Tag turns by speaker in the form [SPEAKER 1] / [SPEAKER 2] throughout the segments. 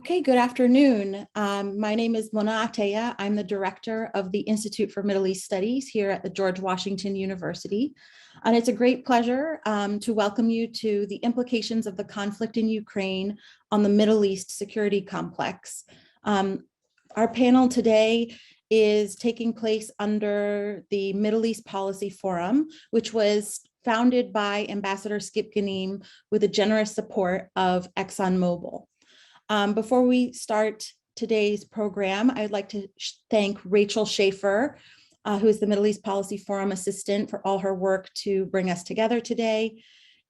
[SPEAKER 1] Okay, good afternoon. My name is Mona Ateya. I'm the director of the Institute for Middle East Studies here at the George Washington University. And it's a great pleasure to welcome you to the implications of the conflict in Ukraine on the Middle East security complex. Our panel today is taking place under the Middle East Policy Forum, which was founded by Ambassador Skip Ganim with the generous support of ExxonMobil. Before we start today's program, I'd like to thank Rachel Schaefer, who is the Middle East Policy Forum Assistant, for all her work to bring us together today.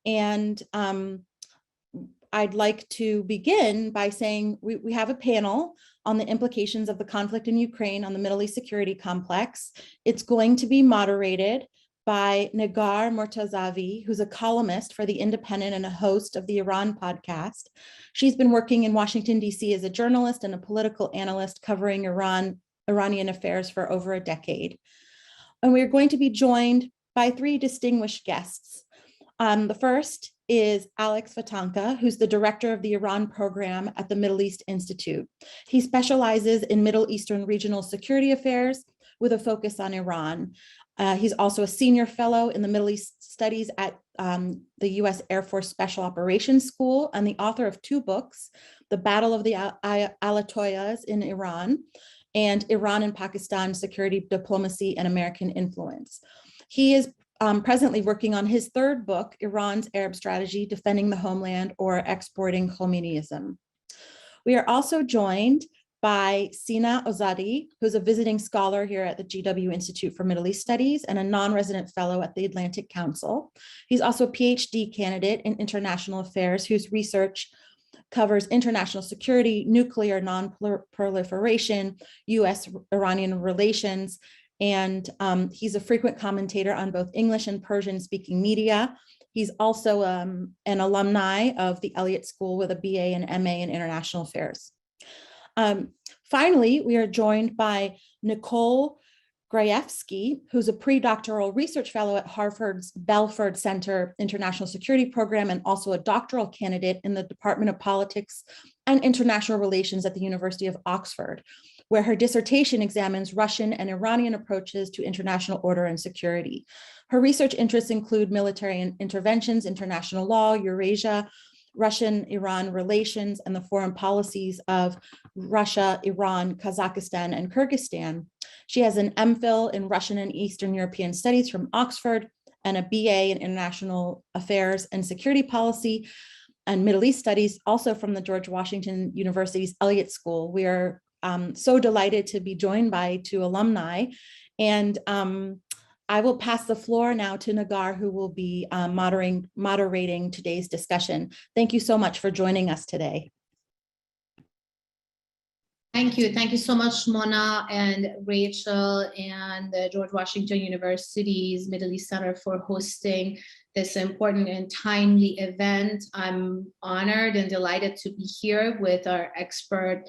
[SPEAKER 1] And I'd like to begin by saying we have a panel on the implications of the conflict in Ukraine on the Middle East security complex. It's going to be moderated by Negar Mortazavi, who's a columnist for The Independent and a host of the Iran podcast. She's been working in Washington, D.C. as a journalist and a political analyst covering Iranian affairs for over a decade. And we're going to be joined by three distinguished guests. The first is Alex Vatanka, who's the director of the Iran program at the Middle East Institute. He specializes in Middle Eastern regional security affairs with a focus on Iran. He's also a senior fellow in the Middle East Studies at the U.S. Air Force Special Operations School and the author of two books, The Battle of the Alatoyas in Iran and Iran and Pakistan Security Diplomacy and American Influence. He is presently working on his third book, Iran's Arab Strategy, Defending the Homeland or Exporting Khomeinism. We are also joined by Sina Azodi, who's a visiting scholar here at the GW Institute for Middle East Studies and a non-resident fellow at the Atlantic Council. He's also a PhD candidate in international affairs whose research covers international security, nuclear non-proliferation, US-Iranian relations, and he's a frequent commentator on both English and Persian-speaking media. He's also an alumni of the Elliott School with a BA and MA in international affairs. Finally, we are joined by Nicole Grajewski, who's a pre-doctoral research fellow at Harvard's Belford Center International Security Program and also a doctoral candidate in the Department of Politics and International Relations at the University of Oxford, where her dissertation examines Russian and Iranian approaches to international order and security. Her research interests include military interventions, international law, Eurasia, Russian-Iran relations, and the foreign policies of Russia, Iran, Kazakhstan, and Kyrgyzstan. She has an MPhil in Russian and Eastern European Studies from Oxford and a BA in International Affairs and Security Policy and Middle East Studies, also from the George Washington University's Elliott School. We are so delighted to be joined by two alumni, and I will pass the floor now to Negar, who will be moderating today's discussion. Thank you so much for joining us today.
[SPEAKER 2] Thank you. Thank you so much, Mona and Rachel and the George Washington University's Middle East Center for hosting this important and timely event. I'm honored and delighted to be here with our expert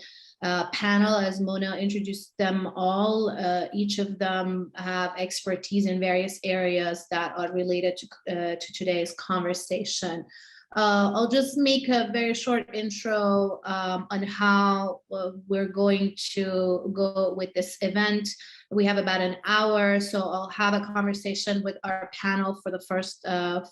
[SPEAKER 2] panel. As Mona introduced them all, each of them have expertise in various areas that are related to today's conversation. I'll just make a very short intro on how we're going to go with this event. We have about an hour, so I'll have a conversation with our panel for the first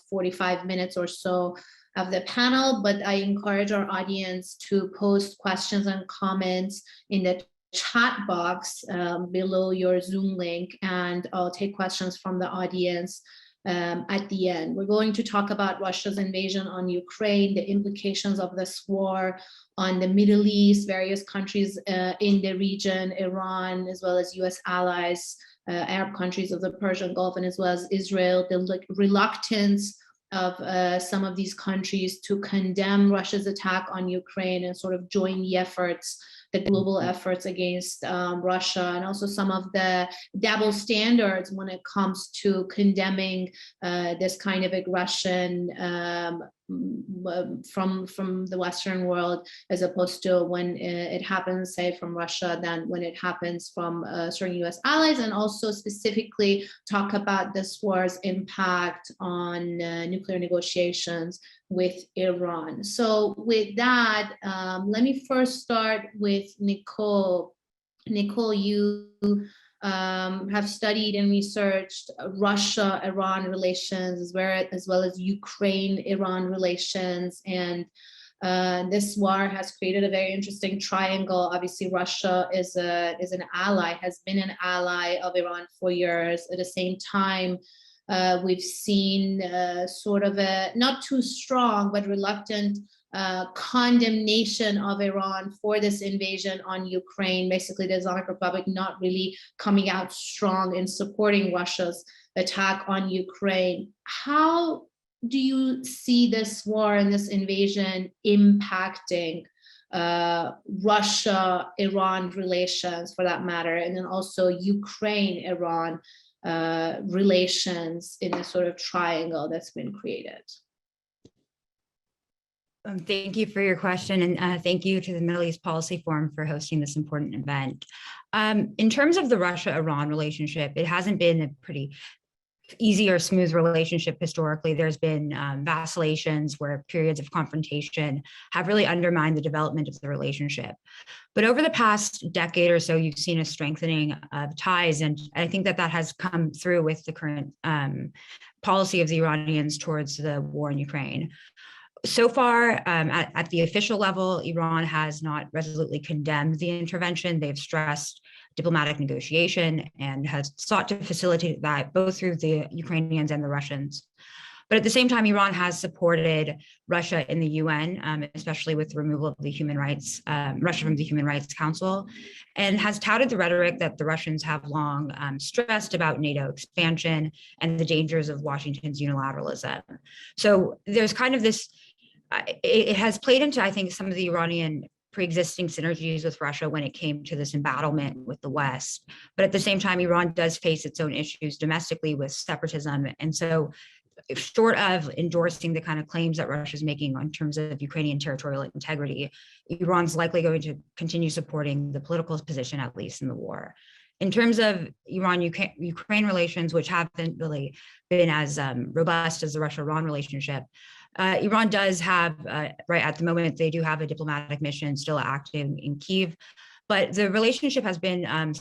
[SPEAKER 2] 45 minutes or so of the panel, but I encourage our audience to post questions and comments in the chat box below your Zoom link, and I'll take questions from the audience at the end. We're going to talk about Russia's invasion on Ukraine, the implications of this war on the Middle East, various countries in the region, Iran, as well as US allies, Arab countries of the Persian Gulf, and as well as Israel, the reluctance of some of these countries to condemn Russia's attack on Ukraine and sort of join the efforts, the global efforts against Russia, and also some of the double standards when it comes to condemning this kind of aggression from the Western world, as opposed to when it happens, say, from Russia, than when it happens from certain US allies, and also specifically talk about this war's impact on nuclear negotiations with Iran. So with that, let me first start with Nicole. Nicole, you have studied and researched Russia-Iran relations, as well as Ukraine-Iran relations. And this war has created a very interesting triangle. Obviously, Russia is an ally, has been an ally of Iran for years. At the same time, we've seen sort of a not too strong, but reluctant condemnation of Iran for this invasion on Ukraine. Basically, the Islamic Republic not really coming out strong in supporting Russia's attack on Ukraine. How do you see this war and this invasion impacting Russia-Iran relations, for that matter, and then also Ukraine-Iran relations in this sort of triangle that's been created?
[SPEAKER 3] Thank you for your question, and thank you to the Middle East Policy Forum for hosting this important event. In terms of the Russia-Iran relationship, it hasn't been a pretty easy or smooth relationship historically. There's been vacillations where periods of confrontation have really undermined the development of the relationship. But over the past decade or so, you've seen a strengthening of ties, and I think that has come through with the current policy of the Iranians towards the war in Ukraine. So far, at the official level, Iran has not resolutely condemned the intervention. They've stressed diplomatic negotiation and has sought to facilitate that both through the Ukrainians and the Russians. But at the same time, Iran has supported Russia in the UN, especially with the removal of the Russia from the Human Rights Council, and has touted the rhetoric that the Russians have long stressed about NATO expansion and the dangers of Washington's unilateralism. So there's kind of this, it has played into, I think, some of the Iranian pre-existing synergies with Russia when it came to this embattlement with the West. But at the same time, Iran does face its own issues domestically with separatism. And so short of endorsing the kind of claims that Russia is making in terms of Ukrainian territorial integrity, Iran's likely going to continue supporting the political position, at least in the war. In terms of Iran-Ukraine relations, which haven't really been as robust as the Russia-Iran relationship, Iran does have, right at the moment, they do have a diplomatic mission still active in Kyiv, but the relationship has been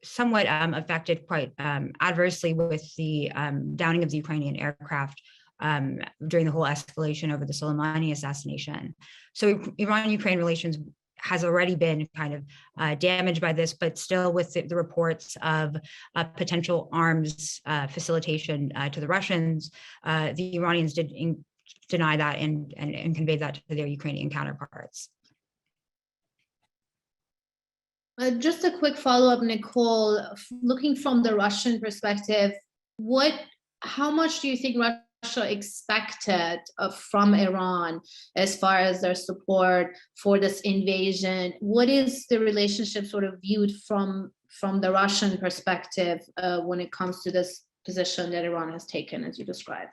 [SPEAKER 3] somewhat affected quite adversely with the downing of the Ukrainian aircraft during the whole escalation over the Soleimani assassination. So Iran-Ukraine relations has already been kind of damaged by this, but still with the reports of potential arms facilitation to the Russians, the Iranians did deny that and convey that to their Ukrainian counterparts.
[SPEAKER 2] Just a quick follow-up, Nicole. Looking from the Russian perspective, how much do you think Russia expected from Iran as far as their support for this invasion? What is the relationship sort of viewed from the Russian perspective when it comes to this position that Iran has taken, as you described?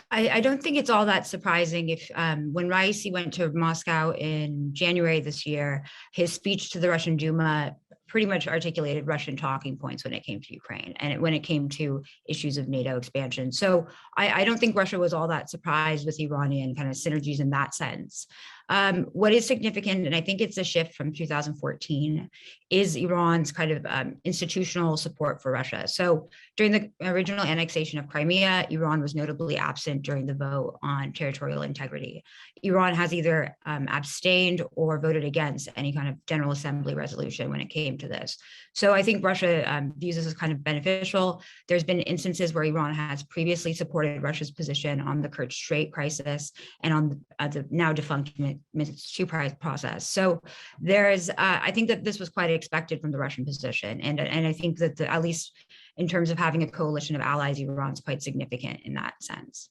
[SPEAKER 3] I don't think it's all that surprising if when Raisi went to Moscow in January this year, his speech to the Russian Duma pretty much articulated Russian talking points when it came to Ukraine and when it came to issues of NATO expansion. So I don't think Russia was all that surprised with Iranian kind of synergies in that sense. What is significant, and I think it's a shift from 2014, is Iran's kind of institutional support for Russia. So during the original annexation of Crimea, Iran was notably absent during the vote on territorial integrity. Iran has either abstained or voted against any kind of General Assembly resolution when it came to this. So I think Russia views this as kind of beneficial. There's been instances where Iran has previously supported Russia's position on the Kerch Strait crisis and on the now defunct Minsk II process. So there's, I think that this was quite expected from the Russian position. And I think that at least in terms of having a coalition of allies, Iran's quite significant in that sense.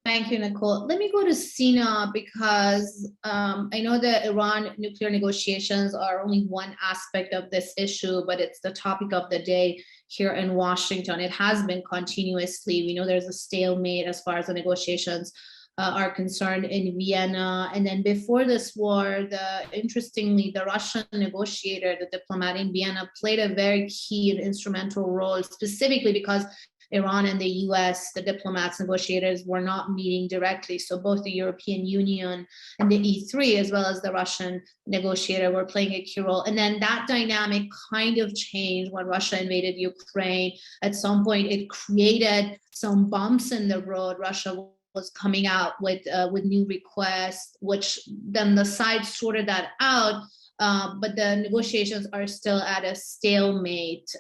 [SPEAKER 2] Thank you, Nicole. Let me go to Sina because I know that Iran nuclear negotiations are only one aspect of this issue, but it's the topic of the day here in Washington. It has been continuously. We know there's a stalemate as far as the negotiations are concerned in Vienna. And then before this war, interestingly, the Russian negotiator, the diplomat in Vienna, played a very key and instrumental role, specifically because Iran and the US, the diplomats, negotiators were not meeting directly. So both the European Union and the E3, as well as the Russian negotiator, were playing a key role. And then that dynamic kind of changed when Russia invaded Ukraine. At some point, it created some bumps in the road. Russia was coming out with new requests, which then the sides sorted that out. But the negotiations are still at a stalemate,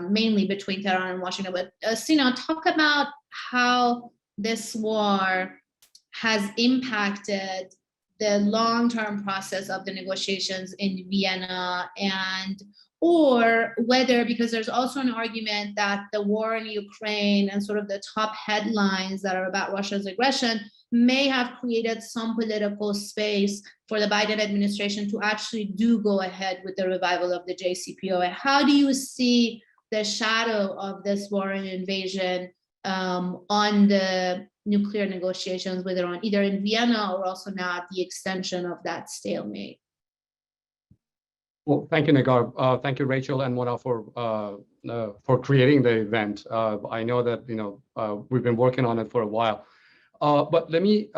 [SPEAKER 2] mainly between Tehran and Washington. But Sina, talk about how this war has impacted the long-term process of the negotiations in Vienna, or whether, because there's also an argument that the war in Ukraine and sort of the top headlines that are about Russia's aggression may have created some political space for the Biden administration to actually do go ahead with the revival of the JCPOA. How do you see the shadow of this war and invasion on the nuclear negotiations with Iran, either in Vienna or also now at the extension of that stalemate?
[SPEAKER 4] Well, thank you, Nagar. Thank you, Rachel and Mona, for creating the event. I know that we've been working on it for a while. But let me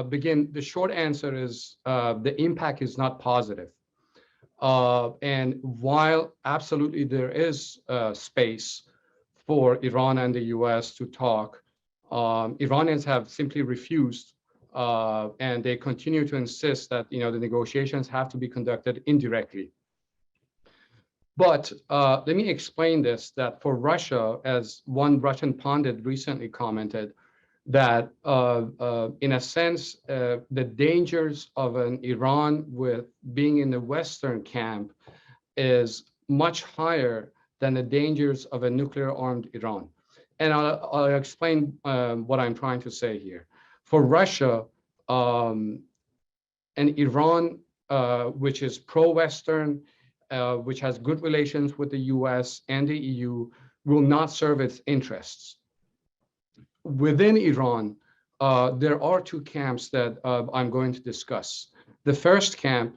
[SPEAKER 4] begin. The short answer is the impact is not positive. And while absolutely there is space for Iran and the US to talk, Iranians have simply refused, and they continue to insist that the negotiations have to be conducted indirectly. But let me explain this, that for Russia, as one Russian pundit recently commented, that in a sense, the dangers of an Iran with being in the Western camp is much higher than the dangers of a nuclear-armed Iran. And I'll explain what I'm trying to say here. For Russia, an Iran which is pro-Western, which has good relations with the US and the EU, will not serve its interests. Within Iran, there are two camps that I'm going to discuss. The first camp,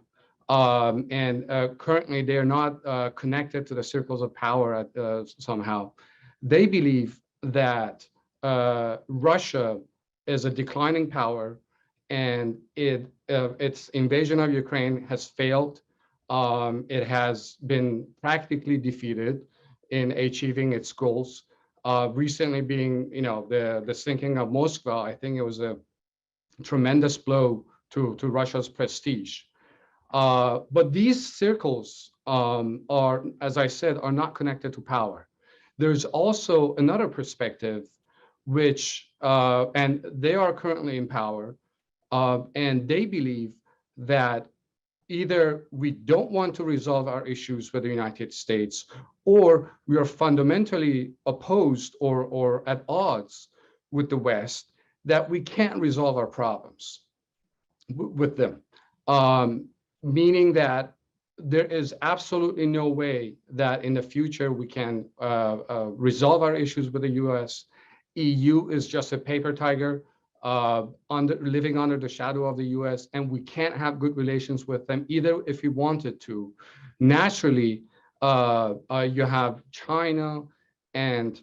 [SPEAKER 4] and currently they are not connected to the circles of power somehow. They believe that Russia is a declining power, and its invasion of Ukraine has failed. It has been practically defeated in achieving its goals. Recently being, the sinking of Moscow, I think it was a tremendous blow to Russia's prestige. But these circles are, as I said, are not connected to power. There's also another perspective, which, and they are currently in power, and they believe that either we don't want to resolve our issues with the United States, or we are fundamentally opposed or at odds with the West, that we can't resolve our problems with them. Meaning that there is absolutely no way that in the future we can resolve our issues with the US. EU is just a paper tiger living under the shadow of the US, and we can't have good relations with them either if we wanted to. Naturally, you have China and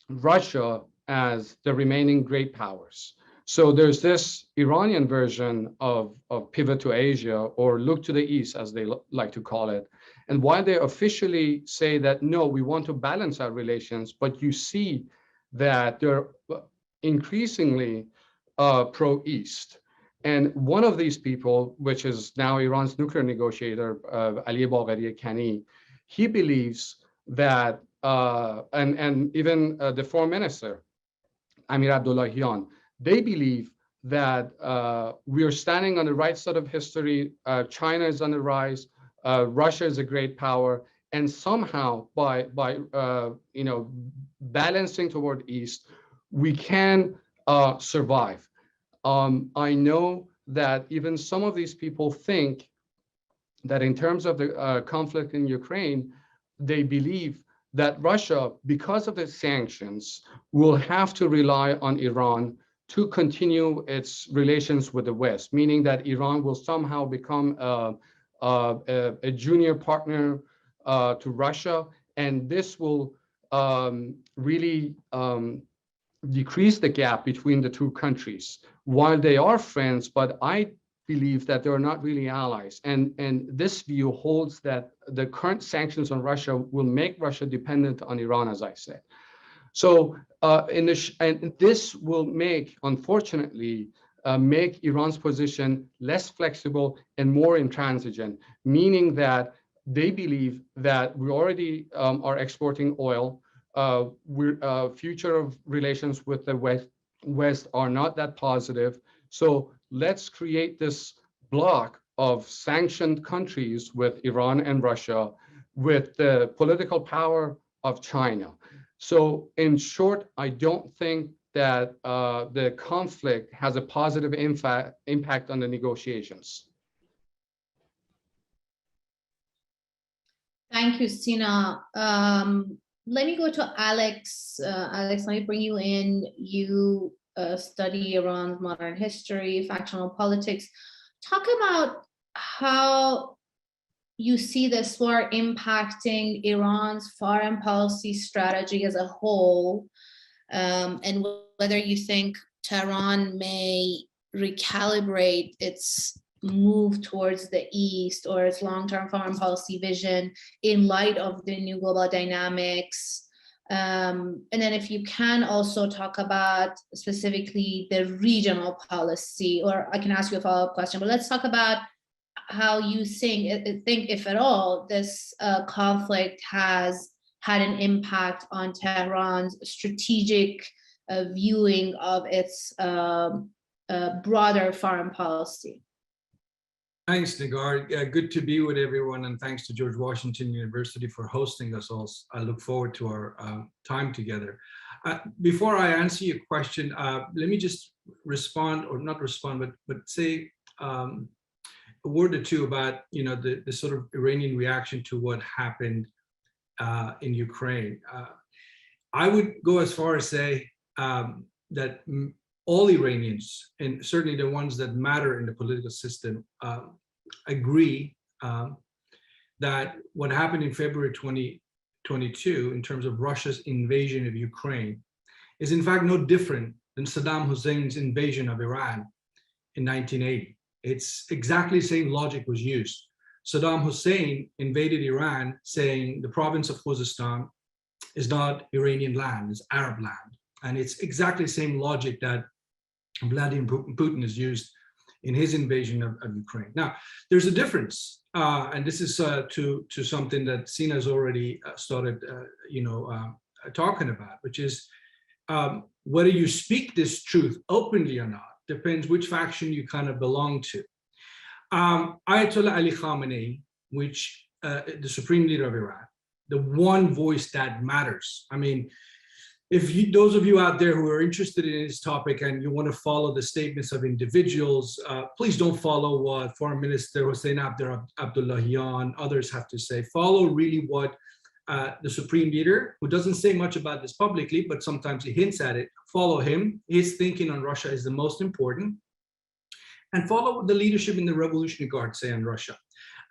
[SPEAKER 4] Russia as the remaining great powers. So there's this Iranian version of pivot to Asia, or look to the East, as they like to call it. And while they officially say that, no, we want to balance our relations, but you see that they're increasingly pro-East. And one of these people, which is now Iran's nuclear negotiator, Ali Bagheri Kani, he believes that, and even the foreign minister, Amir Abdullahian, they believe that we are standing on the right side of history. China is on the rise. Russia is a great power, and somehow by balancing toward East, we can survive. I know that even some of these people think that in terms of the conflict in Ukraine, they believe that Russia, because of the sanctions, will have to rely on Iran to continue its relations with the West, meaning that Iran will somehow become a junior partner to Russia, and this will really decrease the gap between the two countries. While they are friends, but I believe that they're not really allies. And this view holds that the current sanctions on Russia will make Russia dependent on Iran, as I said. So and this will make, unfortunately, make Iran's position less flexible and more intransigent, meaning that they believe that we already are exporting oil. Future of relations with the West are not that positive. So let's create this bloc of sanctioned countries with Iran and Russia, with the political power of China. So in short, I don't think that the conflict has a positive impact on the negotiations.
[SPEAKER 2] Thank you, Sina. Let me go to Alex. Alex, let me bring you in. You study Iran's modern history, factional politics. Talk about how you see this war impacting Iran's foreign policy strategy as a whole, and whether you think Tehran may recalibrate its move towards the East or its long-term foreign policy vision in light of the new global dynamics. And then if you can also talk about specifically the regional policy, or I can ask you a follow-up question, but let's talk about how you think, if at all, this conflict has had an impact on Tehran's strategic viewing of its broader foreign policy.
[SPEAKER 5] Thanks, Nagar. Good to be with everyone, and thanks to George Washington University for hosting us all. I look forward to our time together. Before I answer your question, let me just respond, or not respond, but say a word or two about the sort of Iranian reaction to what happened in Ukraine. I would go as far as say that all Iranians, and certainly the ones that matter in the political system, agree that what happened in February 2022 in terms of Russia's invasion of Ukraine is in fact no different than Saddam Hussein's invasion of Iran in 1980. It's exactly the same logic was used. Saddam Hussein invaded Iran saying the province of Khuzestan is not Iranian land, it's Arab land. And it's exactly the same logic that Vladimir Putin has used in his invasion of Ukraine. Now, there's a difference, and this is to something that Sina has already started, talking about, which is whether you speak this truth openly or not depends which faction you kind of belong to. Ayatollah Ali Khamenei, which the supreme leader of Iran, the one voice that matters. I mean, if those of you out there who are interested in this topic and you want to follow the statements of individuals, please don't follow what Foreign Minister Hossein Abdullahian, others have to say. Follow really what the Supreme Leader, who doesn't say much about this publicly, but sometimes he hints at it, follow him. His thinking on Russia is the most important. And follow what the leadership in the Revolutionary Guard say on Russia.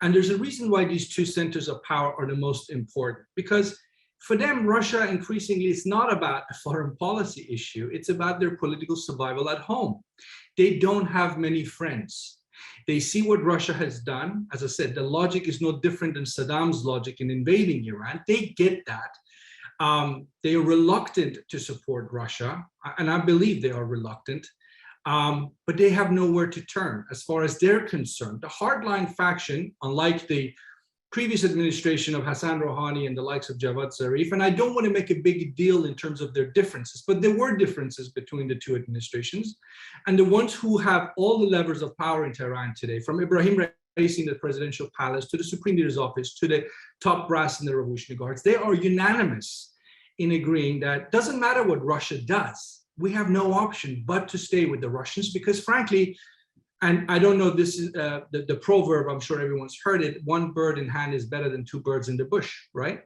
[SPEAKER 5] And there's a reason why these two centers of power are the most important, because for them, Russia increasingly is not about a foreign policy issue. It's about their political survival at home. They don't have many friends. They see what Russia has done. As I said, the logic is no different than Saddam's logic in invading Iran. They get that. They are reluctant to support Russia, and I believe they are reluctant, but they have nowhere to turn as far as they're concerned. The hardline faction, unlike the previous administration of Hassan Rouhani and the likes of Javad Zarif, and I don't want to make a big deal in terms of their differences, but there were differences between the two administrations. And the ones who have all the levers of power in Tehran today, from Ibrahim Raisi in the presidential palace to the Supreme Leader's office to the top brass in the Revolutionary Guards, they are unanimous in agreeing that doesn't matter what Russia does, we have no option but to stay with the Russians, because frankly, and I don't know, this is the proverb, I'm sure everyone's heard it, one bird in hand is better than two birds in the bush, right?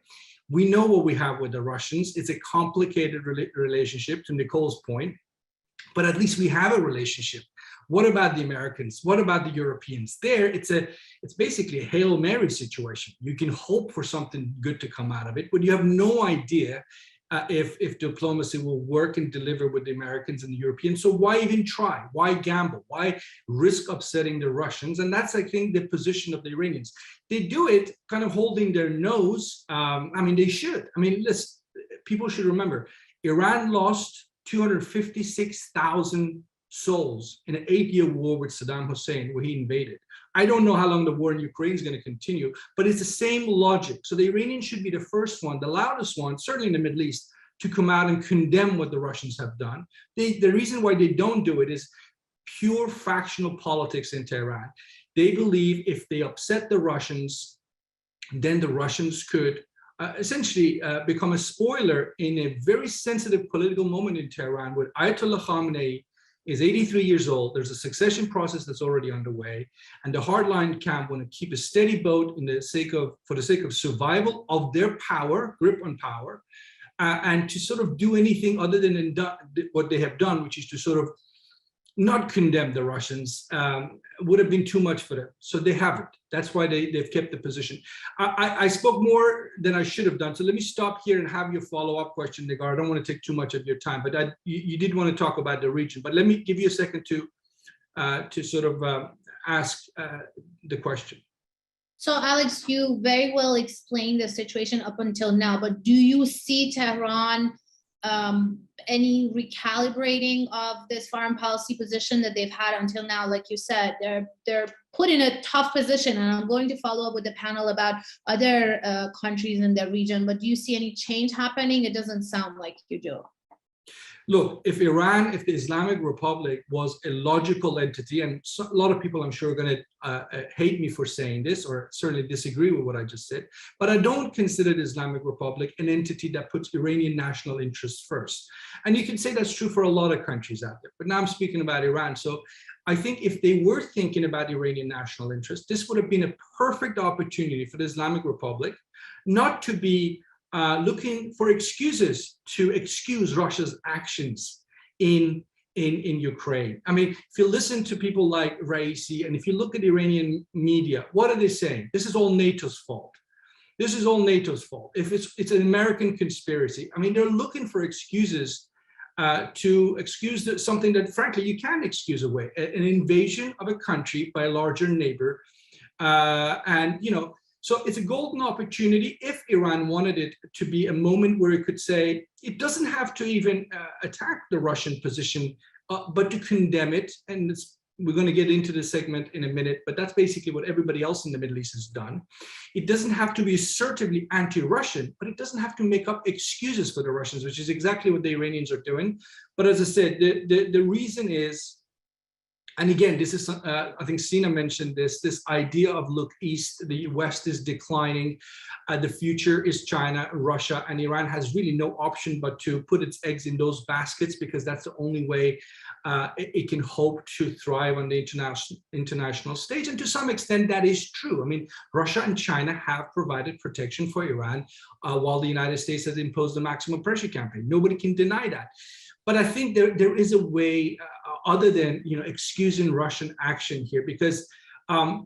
[SPEAKER 5] We know what we have with the Russians. It's a complicated relationship, to Nicole's point, but at least we have a relationship. What about the Americans? What about the Europeans? There, it's basically a Hail Mary situation. You can hope for something good to come out of it, but you have no idea if diplomacy will work and deliver with the Americans and the Europeans. So why even try? Why gamble? Why risk upsetting the Russians? And that's, I think, the position of the Iranians. They do it kind of holding their nose. I mean, they should. I mean, people should remember, Iran lost 256,000 souls in an 8-year war with Saddam Hussein, where he invaded. I don't know how long the war in Ukraine is going to continue, but it's the same logic. So the Iranians should be the first one, the loudest one, certainly in the Middle East, to come out and condemn what the Russians have done. The reason why they don't do it is pure factional politics in Tehran. They believe if they upset the Russians, then the Russians could essentially become a spoiler in a very sensitive political moment in Tehran, where Ayatollah Khamenei is 83 years old. There's a succession process that's already underway, and the hardline camp want to keep a steady boat for the sake of survival of their power, grip on power, and to sort of do anything other than what they have done, which is to sort of not condemn the Russians, would have been too much for them. So they haven't. That's why they've kept the position. I spoke more than I should have done. So let me stop here and have your follow-up question, Nigar. I don't want to take too much of your time, but you did want to talk about the region. But let me give you a second to sort of ask the question.
[SPEAKER 2] So Alex, you very well explained the situation up until now, but do you see Tehran any recalibrating of this foreign policy position that they've had until now? Like you said, they're put in a tough position, and I'm going to follow up with the panel about other countries in the region, but do you see any change happening? It doesn't sound like you do.
[SPEAKER 5] Look, if Iran, if the Islamic Republic was a logical entity, and a lot of people I'm sure are going to hate me for saying this, or certainly disagree with what I just said, but I don't consider the Islamic Republic an entity that puts Iranian national interests first. And you can say that's true for a lot of countries out there, but now I'm speaking about Iran. So I think if they were thinking about Iranian national interests, this would have been a perfect opportunity for the Islamic Republic not to be looking for excuses to excuse Russia's actions in Ukraine. I mean, if you listen to people like Raisi, and if you look at Iranian media, what are they saying? This is all NATO's fault. This is all NATO's fault. If it's an American conspiracy, I mean, they're looking for excuses to excuse something that, frankly, you can't excuse away, an invasion of a country by a larger neighbor. So it's a golden opportunity if Iran wanted it to be a moment where it could say, it doesn't have to even attack the Russian position, but to condemn it. And we're going to get into this segment in a minute, but that's basically what everybody else in the Middle East has done. It doesn't have to be assertively anti-Russian, but it doesn't have to make up excuses for the Russians, which is exactly what the Iranians are doing. But as I said, the reason is, and again, this is, I think Sina mentioned this idea of look east, the West is declining, the future is China, Russia, and Iran has really no option but to put its eggs in those baskets, because that's the only way it can hope to thrive on the international stage. And to some extent, that is true. I mean, Russia and China have provided protection for Iran while the United States has imposed the maximum pressure campaign. Nobody can deny that. But I think there is a way other than excusing Russian action here, because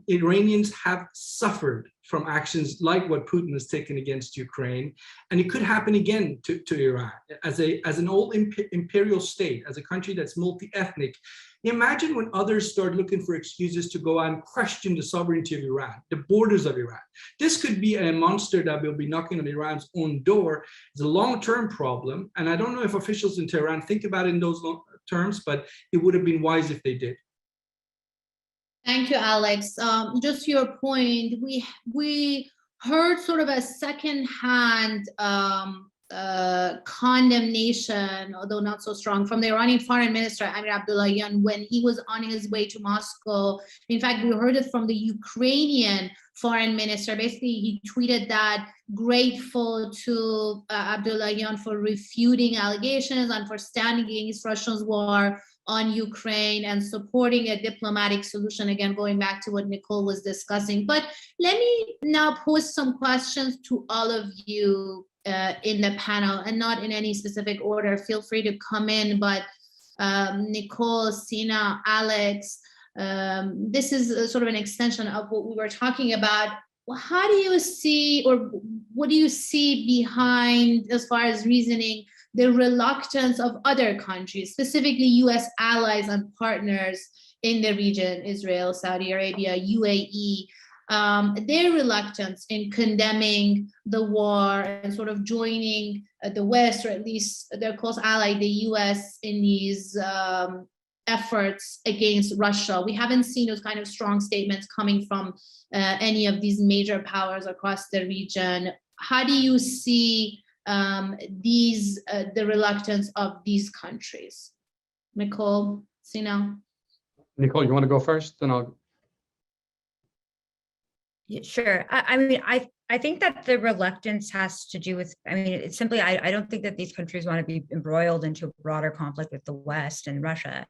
[SPEAKER 5] Iranians have suffered from actions like what Putin has taken against Ukraine, and it could happen again to Iran as an old imperial state, as a country that's multi-ethnic. Imagine when others start looking for excuses to go out and question the sovereignty of Iran, the borders of Iran. This could be a monster that will be knocking on Iran's own door. It's a long-term problem, and I don't know if officials in Tehran think about it in those terms, but it would have been wise if they did.
[SPEAKER 2] Thank you, Alex. Just to your point, we heard sort of a second-hand condemnation, although not so strong, from the Iranian foreign minister, Amir Abdullahian, when he was on his way to Moscow. In fact, we heard it from the Ukrainian foreign minister. Basically, he tweeted that grateful to Abdullahian for refuting allegations and for standing against Russia's war on Ukraine and supporting a diplomatic solution, again, going back to what Nicole was discussing. But let me now pose some questions to all of you in the panel, and not in any specific order. Feel free to come in, but Nicole, Sina, Alex, this is sort of an extension of what we were talking about. How do you see, or what do you see behind, as far as reasoning, the reluctance of other countries, specifically US allies and partners in the region, Israel, Saudi Arabia, UAE, their reluctance in condemning the war and sort of joining the West, or at least their close ally, the US, in these efforts against Russia? We haven't seen those kind of strong statements coming from any of these major powers across the region. How do you see the reluctance of these countries? Nicole, Sina?
[SPEAKER 4] Nicole, you want to go first? Then I'll.
[SPEAKER 3] Yeah, sure. I mean, I think that the reluctance has to do with, I mean, it's simply, I don't think that these countries want to be embroiled into a broader conflict with the West and Russia.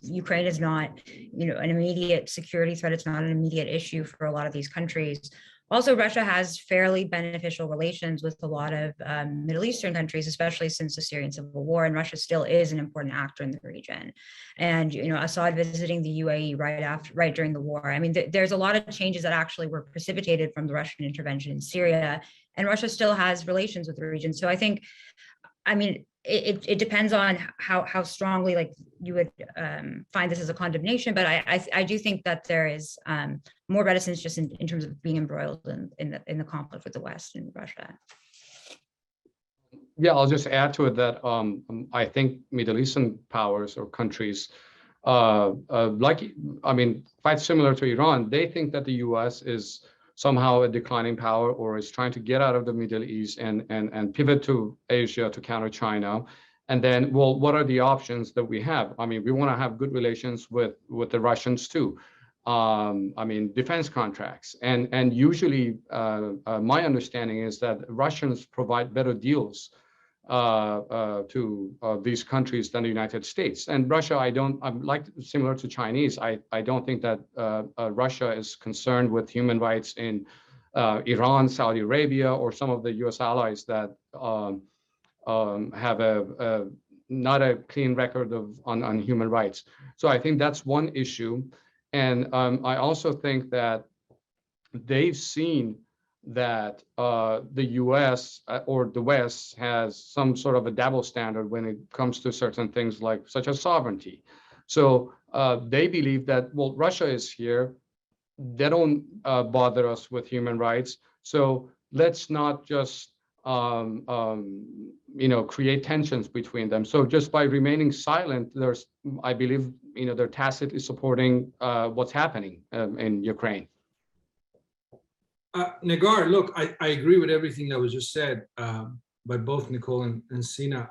[SPEAKER 3] Ukraine is not, an immediate security threat. It's not an immediate issue for a lot of these countries. Also, Russia has fairly beneficial relations with a lot of Middle Eastern countries, especially since the Syrian civil war, and Russia still is an important actor in the region. And Assad visiting the UAE right during the war. I mean, there's a lot of changes that actually were precipitated from the Russian intervention in Syria, and Russia still has relations with the region. So I think, I mean, it depends on how strongly you would find this as a condemnation, but I do think that there is more reticence just in terms of being embroiled in the conflict with the West and Russia.
[SPEAKER 4] Yeah, I'll just add to it that I think Middle Eastern powers or countries, quite similar to Iran, they think that the U.S. is somehow a declining power, or is trying to get out of the Middle East and pivot to Asia to counter China. And then, well, what are the options that we have? I mean, we want to have good relations with the Russians too. Defense contracts. And usually, my understanding is that Russians provide better deals to these countries than the United States. And Russia, I'm like similar to Chinese. I don't think that Russia is concerned with human rights in Iran, Saudi Arabia, or some of the U.S. allies that have not a clean record on human rights. So I think that's one issue. And I also think that they've seen that the U.S. or the West has some sort of a double standard when it comes to certain things such as sovereignty. So they believe that, well, Russia is here. They don't bother us with human rights. So let's not just create tensions between them. So just by remaining silent, I believe, they're tacitly supporting what's happening in Ukraine.
[SPEAKER 5] Nagar, look, I agree with everything that was just said by both Nicole and Sina.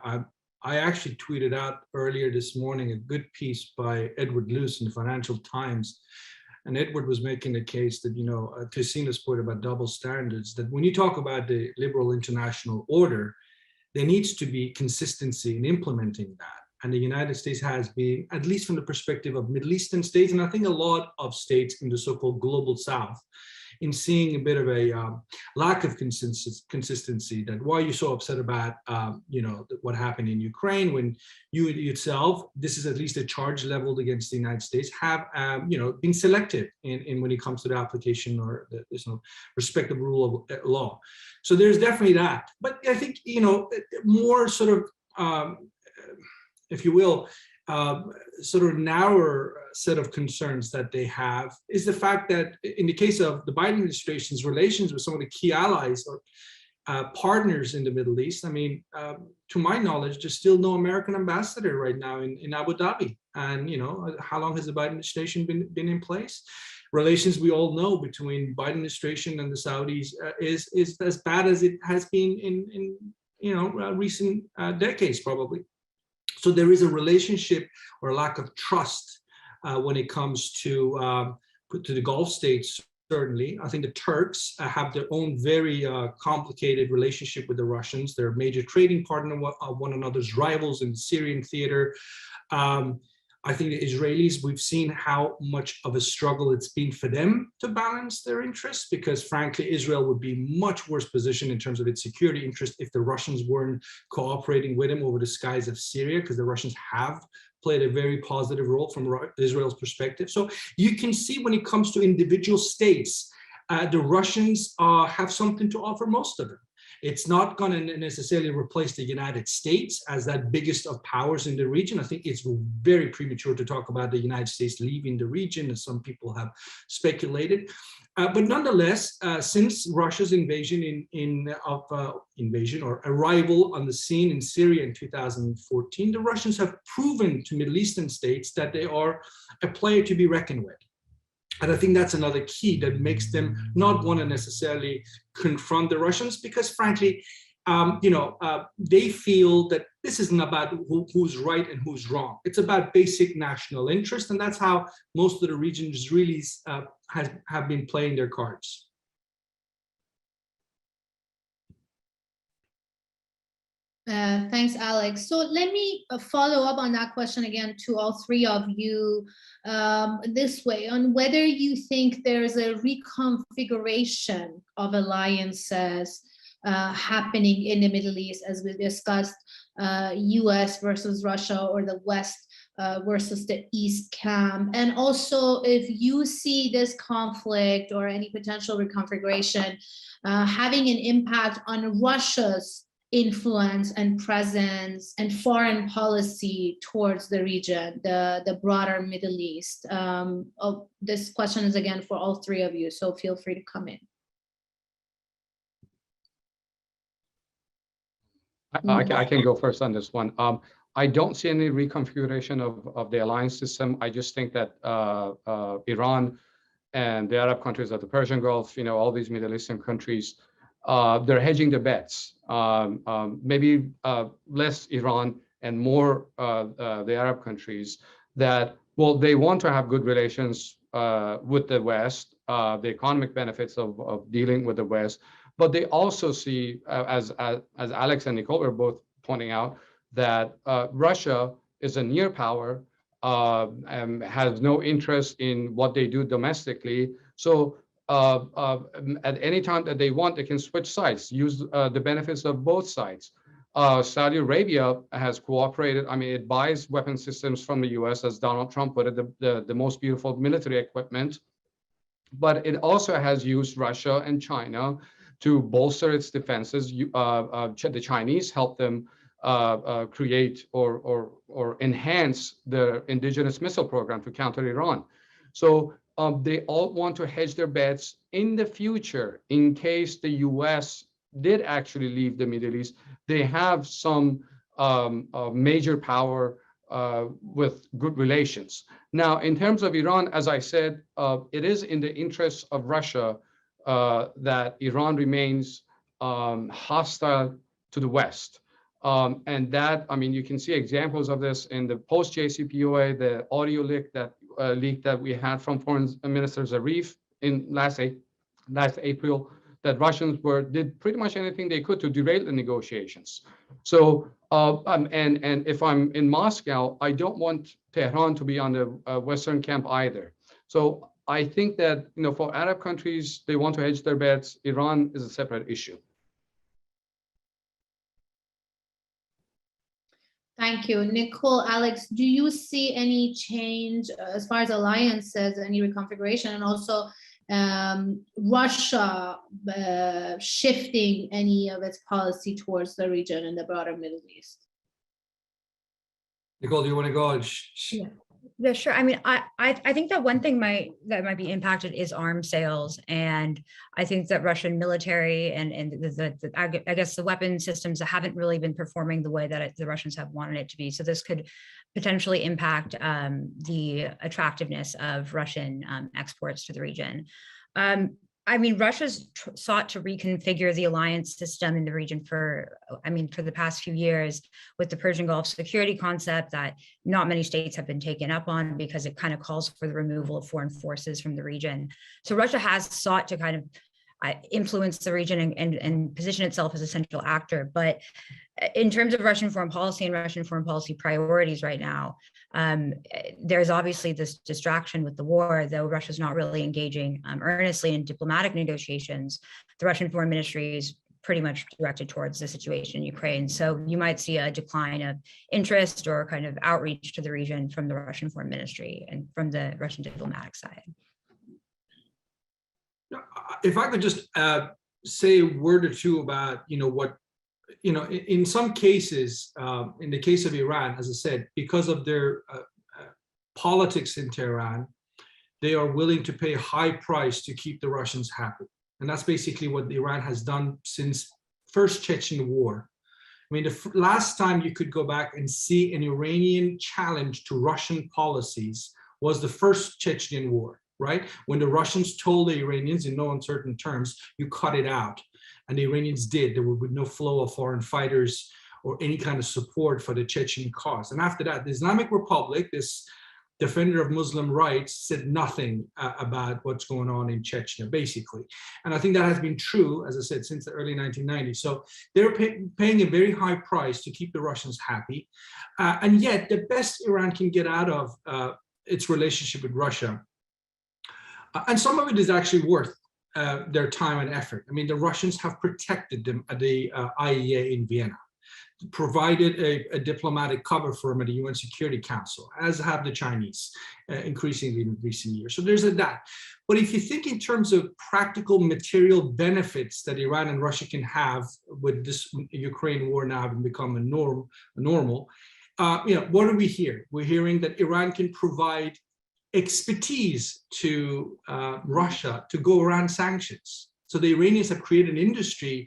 [SPEAKER 5] I actually tweeted out earlier this morning a good piece by Edward Luce in the Financial Times. And Edward was making the case that, to Sina's point about double standards, that when you talk about the liberal international order, there needs to be consistency in implementing that. And the United States has been, at least from the perspective of Middle Eastern states, and I think a lot of states in the so-called global South, in seeing a bit of a lack of consistency. That why you're so upset about what happened in Ukraine, when you yourself, this is at least a charge leveled against the United States, have been selective in when it comes to the application or there's no respect of rule of law. So there's definitely that. But I think more sort of if you will, sort of narrower set of concerns that they have is the fact that in the case of the Biden administration's relations with some of the key allies or partners in the Middle East, I mean, to my knowledge, there's still no American ambassador right now in Abu Dhabi. And, how long has the Biden administration been in place? Relations, we all know, between Biden administration and the Saudis is as bad as it has been recent decades probably. So there is a relationship or a lack of trust when it comes to the Gulf states. Certainly, I think the Turks have their own very complicated relationship with the Russians. They're a major trading partner of one another's rivals in the Syrian theater. I think the Israelis, we've seen how much of a struggle it's been for them to balance their interests, because frankly, Israel would be much worse positioned in terms of its security interest if the Russians weren't cooperating with them over the skies of Syria, because the Russians have played a very positive role from Israel's perspective. So you can see when it comes to individual states, the Russians have something to offer most of them. It's not going to necessarily replace the United States as that biggest of powers in the region. I think it's very premature to talk about the United States leaving the region, as some people have speculated. But nonetheless, since Russia's invasion or arrival on the scene in Syria in 2014, the Russians have proven to Middle Eastern states that they are a player to be reckoned with. And I think that's another key that makes them not want to necessarily confront the Russians, because frankly, they feel that this isn't about who's right and who's wrong. It's about basic national interest, and that's how most of the regions really have been playing their cards.
[SPEAKER 2] Thanks, Alex. So let me follow up on that question again to all three of you this way, on whether you think there's a reconfiguration of alliances happening in the Middle East, as we discussed, US versus Russia, or the West versus the East camp. And also, if you see this conflict or any potential reconfiguration having an impact on Russia's influence and presence and foreign policy towards the region, the broader Middle East. This question is again for all three of you, so feel free to come in.
[SPEAKER 4] I can go first on this one. I don't see any reconfiguration of the alliance system. I just think that Iran and the Arab countries of the Persian Gulf, all these Middle Eastern countries, they're hedging their bets. Maybe less Iran and more the Arab countries that, well, they want to have good relations with the West, the economic benefits of dealing with the West, but they also see, as Alex and Nicole were both pointing out, that Russia is a near power and has no interest in what they do domestically. So at any time that they want, they can switch sides, use the benefits of both sides. Saudi Arabia has cooperated. I mean, it buys weapon systems from the US, as Donald Trump put it, the most beautiful military equipment. But it also has used Russia and China to bolster its defenses. The Chinese help them create or enhance the indigenous missile program to counter Iran. So they all want to hedge their bets in the future in case the US did actually leave the Middle East. They have some major power with good relations. Now, in terms of Iran, as I said, it is in the interests of Russia that Iran remains hostile to the West. And that, I mean, you can see examples of this in the post-JCPOA, the audio leak that we had from Foreign Minister Zarif in last April, that Russians did pretty much anything they could to derail the negotiations. So, and if I'm in Moscow, I don't want Tehran to be on the Western camp either. So I think that, for Arab countries, they want to hedge their bets. Iran is a separate issue.
[SPEAKER 2] Thank you. Nicole, Alex, do you see any change as far as alliances, any reconfiguration, and also Russia shifting any of its policy towards the region and the broader Middle East?
[SPEAKER 5] Nicole, do you want to go?
[SPEAKER 3] Yeah, sure. I mean, I think that one thing that might be impacted is arms sales, and I think that Russian military and I guess the weapon systems haven't really been performing the way that the Russians have wanted it to be. So this could potentially impact the attractiveness of Russian exports to the region. I mean, Russia's sought to reconfigure the alliance system in the region for the past few years with the Persian Gulf security concept that not many states have been taken up on because it kind of calls for the removal of foreign forces from the region. So Russia has sought to kind of influence the region and position itself as a central actor. But in terms of Russian foreign policy and Russian foreign policy priorities right now, there's obviously this distraction with the war, though Russia's not really engaging earnestly in diplomatic negotiations. The Russian foreign ministry is pretty much directed towards the situation in Ukraine. So you might see a decline of interest or kind of outreach to the region from the Russian foreign ministry and from the Russian diplomatic side.
[SPEAKER 5] If I could just say a word or two about, what, in some cases, in the case of Iran, as I said, because of their politics in Tehran, they are willing to pay a high price to keep the Russians happy. And that's basically what Iran has done since first Chechen war. I mean, the last time you could go back and see an Iranian challenge to Russian policies was the first Chechen war. Right? When the Russians told the Iranians in no uncertain terms, you cut it out. And the Iranians did. There would be no flow of foreign fighters or any kind of support for the Chechen cause. And after that, the Islamic Republic, this defender of Muslim rights, said nothing about what's going on in Chechnya, basically. And I think that has been true, as I said, since the early 1990s. So they're paying a very high price to keep the Russians happy. And yet, the best Iran can get out of its relationship with Russia, and some of it is actually worth their time and effort. I mean, the Russians have protected them at the IAEA in Vienna, provided a diplomatic cover for them at the UN Security Council, as have the Chinese, increasingly in recent years. So there's that. But if you think in terms of practical material benefits that Iran and Russia can have with this Ukraine war now having become a normal, what do we hear? We're hearing that Iran can provide expertise to Russia to go around sanctions. So the Iranians have created an industry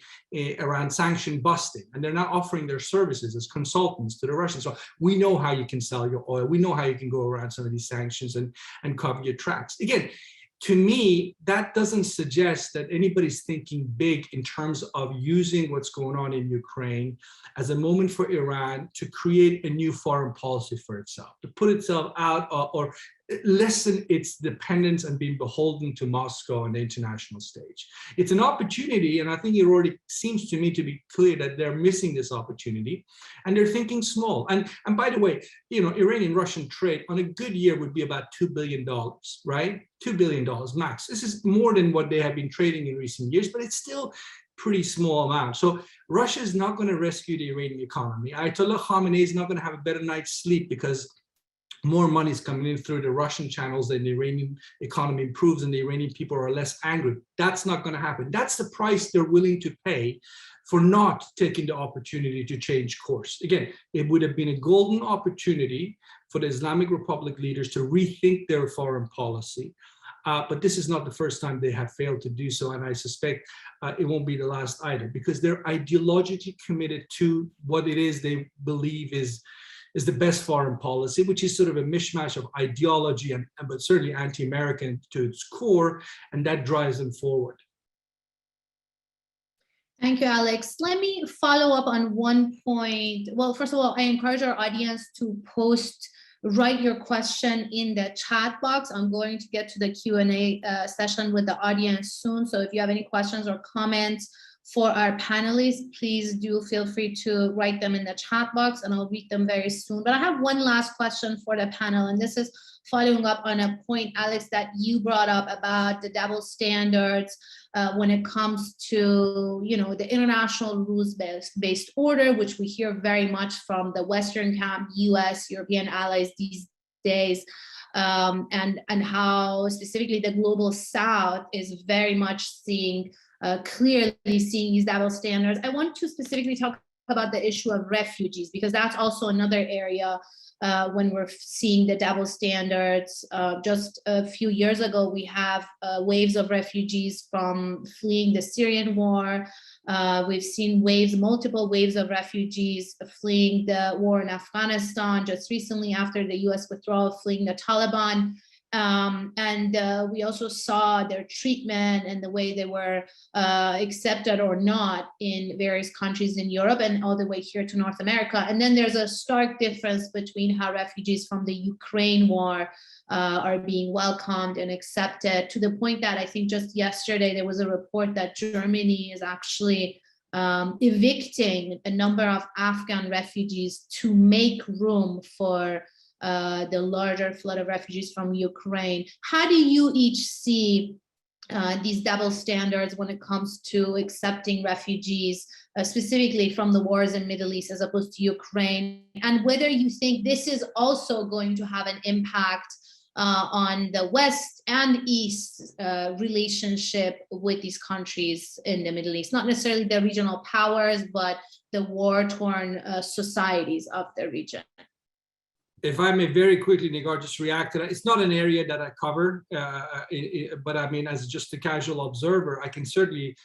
[SPEAKER 5] around sanction busting, and they're now offering their services as consultants to the Russians. So we know how you can sell your oil. We know how you can go around some of these sanctions and cover your tracks. Again, to me, that doesn't suggest that anybody's thinking big in terms of using what's going on in Ukraine as a moment for Iran to create a new foreign policy for itself, to put itself out or lessen its dependence and being beholden to Moscow on the international stage. It's an opportunity, and I think it already seems to me to be clear that they're missing this opportunity, and they're thinking small. And by the way, Iranian-Russian trade on a good year would be about $2 billion, right? $2 billion max. This is more than what they have been trading in recent years, but it's still pretty small amount. So Russia is not going to rescue the Iranian economy. Ayatollah Khamenei is not going to have a better night's sleep because more money is coming in through the Russian channels, and the Iranian economy improves and the Iranian people are less angry. That's not going to happen. That's the price they're willing to pay for not taking the opportunity to change course. Again, it would have been a golden opportunity for the Islamic Republic leaders to rethink their foreign policy. But this is not the first time they have failed to do so, and I suspect it won't be the last either, because they're ideologically committed to what it is they believe is the best foreign policy, which is sort of a mishmash of ideology but certainly anti-American to its core, and that drives them forward.
[SPEAKER 2] Thank you, Alex. Let me follow up on one point. Well, first of all, I encourage our audience to write your question in the chat box. I'm going to get to the Q&A session with the audience soon. So if you have any questions or comments for our panelists, please do feel free to write them in the chat box and I'll read them very soon. But I have one last question for the panel, and this is following up on a point, Alex, that you brought up about the double standards when it comes to, the international rules-based order, which we hear very much from the Western camp, US, European allies these days, and how specifically the global South is very much clearly seeing these double standards. I want to specifically talk about the issue of refugees, because that's also another area when we're seeing the double standards. Just a few years ago, we have waves of refugees from fleeing the Syrian war. We've seen multiple waves of refugees fleeing the war in Afghanistan, just recently after the US withdrawal, fleeing the Taliban. We also saw their treatment and the way they were accepted or not in various countries in Europe and all the way here to North America. And then there's a stark difference between how refugees from the Ukraine war are being welcomed and accepted, to the point that I think just yesterday there was a report that Germany is actually evicting a number of Afghan refugees to make room for the larger flood of refugees from Ukraine. How do you each see these double standards when it comes to accepting refugees, specifically from the wars in Middle East as opposed to Ukraine, and whether you think this is also going to have an impact on the West and East relationship with these countries in the Middle East, not necessarily the regional powers, but the war-torn societies of the region?
[SPEAKER 5] If I may very quickly, Nigar, just react to that. It's not an area that I cover, but I mean, as just a casual observer, I can certainly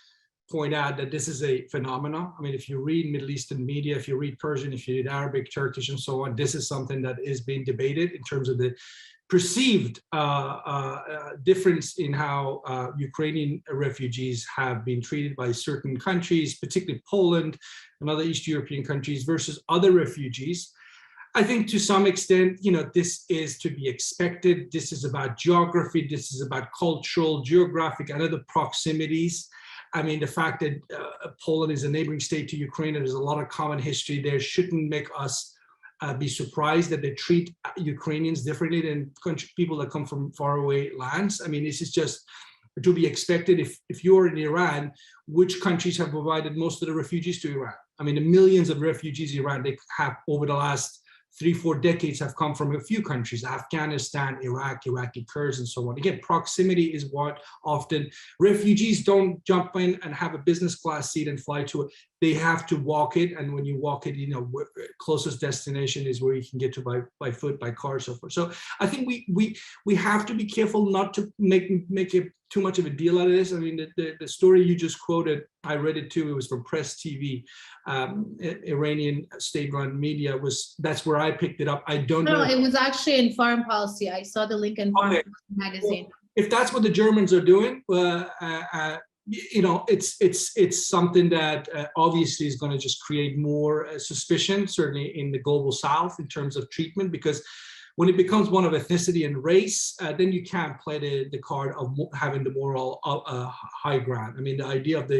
[SPEAKER 5] point out that this is a phenomenon. I mean, if you read Middle Eastern media, if you read Persian, if you read Arabic, Turkish, and so on, this is something that is being debated in terms of the perceived difference in how Ukrainian refugees have been treated by certain countries, particularly Poland and other East European countries, versus other refugees. I think to some extent, you know, this is to be expected. This is about geography. This is about cultural, geographic, and other proximities. I mean, the fact that Poland is a neighboring state to Ukraine, and there's a lot of common history there, shouldn't make us be surprised that they treat Ukrainians differently than people that come from faraway lands. I mean, this is just to be expected. If you're in Iran, which countries have provided most of the refugees to Iran? I mean, the millions of refugees Iran they have over the last 3-4 decades have come from a few countries: Afghanistan, Iraq, Iraqi Kurds, and so on. Again, proximity is what often refugees don't jump in and have a business class seat and fly to it. They have to walk it, and when you walk it, you know, closest destination is where you can get to by foot, by car, so forth. So I think we have to be careful not to make it too much of a deal out of this. I mean, the story you just quoted, I read it too. It was from Press TV, Iranian state-run media. That's where I picked it up. I don't know.
[SPEAKER 2] No, it was actually in Foreign Policy. I saw the link in Foreign Policy magazine.
[SPEAKER 5] Well, if that's what the Germans are doing, you know, it's something that obviously is going to just create more suspicion, certainly in the global South, in terms of treatment, because when it becomes one of ethnicity and race, then you can't play the card of having the moral high ground. I mean, the idea of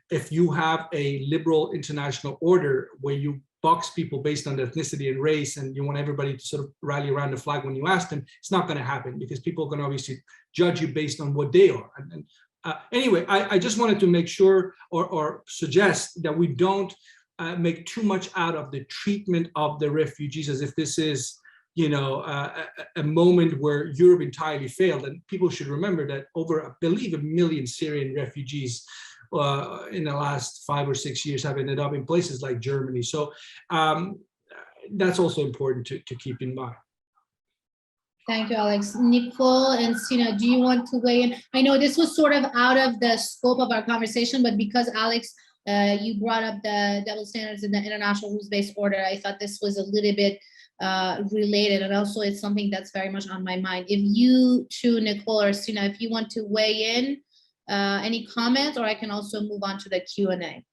[SPEAKER 5] if you have a liberal international order where you box people based on ethnicity and race, and you want everybody to sort of rally around the flag when you ask them, it's not going to happen, because people are going to obviously judge you based on what they are. Anyway, I just wanted to make sure or suggest that we don't make too much out of the treatment of the refugees as if this is, you know, a moment where Europe entirely failed. And people should remember that over, I believe, 1 million Syrian refugees in the last 5 or 6 years have ended up in places like Germany. So that's also important to keep in mind.
[SPEAKER 2] Thank you, Alex. Nicole and Sina, do you want to weigh in? I know this was sort of out of the scope of our conversation, but because Alex, you brought up the double standards in the international rules-based order, I thought this was a little bit related, and also it's something that's very much on my mind. If you two, Nicole or Sina, if you want to weigh in, any comments, or I can also move on to the Q&A.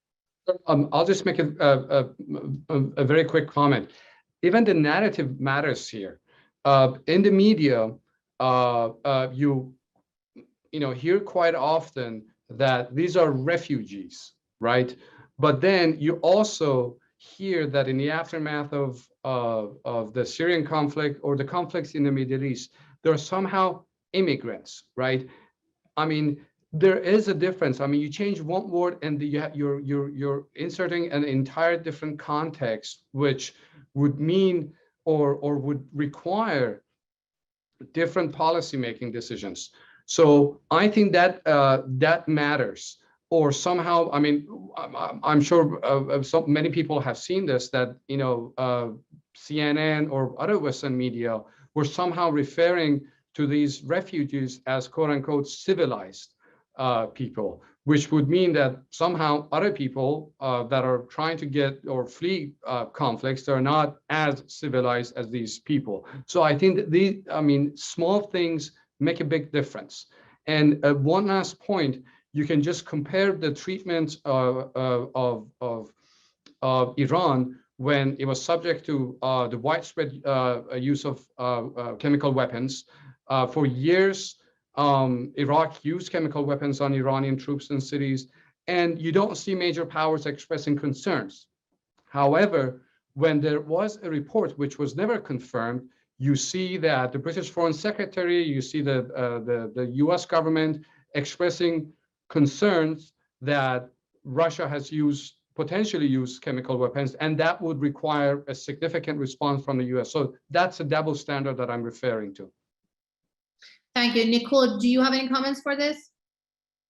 [SPEAKER 4] I'll just make a very quick comment. Even the narrative matters here. In the media, you hear quite often that these are refugees, right? But then you also hear that in the aftermath of the Syrian conflict or the conflicts in the Middle East, they're somehow immigrants, right? I mean, there is a difference. I mean, you change one word and you're inserting an entire different context, which would mean or would require different policy-making decisions. So I think that that matters. Or somehow, I mean, I'm sure many people have seen this, that CNN or other Western media were somehow referring to these refugees as "quote unquote" civilized people, which would mean that somehow other people that are trying to get or flee conflicts are not as civilized as these people. So I think that small things make a big difference. And one last point, you can just compare the treatment of Iran when it was subject to the widespread use of chemical weapons. For years, Iraq used chemical weapons on Iranian troops and cities, and you don't see major powers expressing concerns. However, when there was a report which was never confirmed, you see that the British Foreign Secretary, you see the US government expressing concerns that Russia has potentially used chemical weapons, and that would require a significant response from the US. So that's a double standard that I'm referring to.
[SPEAKER 2] Thank you. Nicole, do you have any comments for this?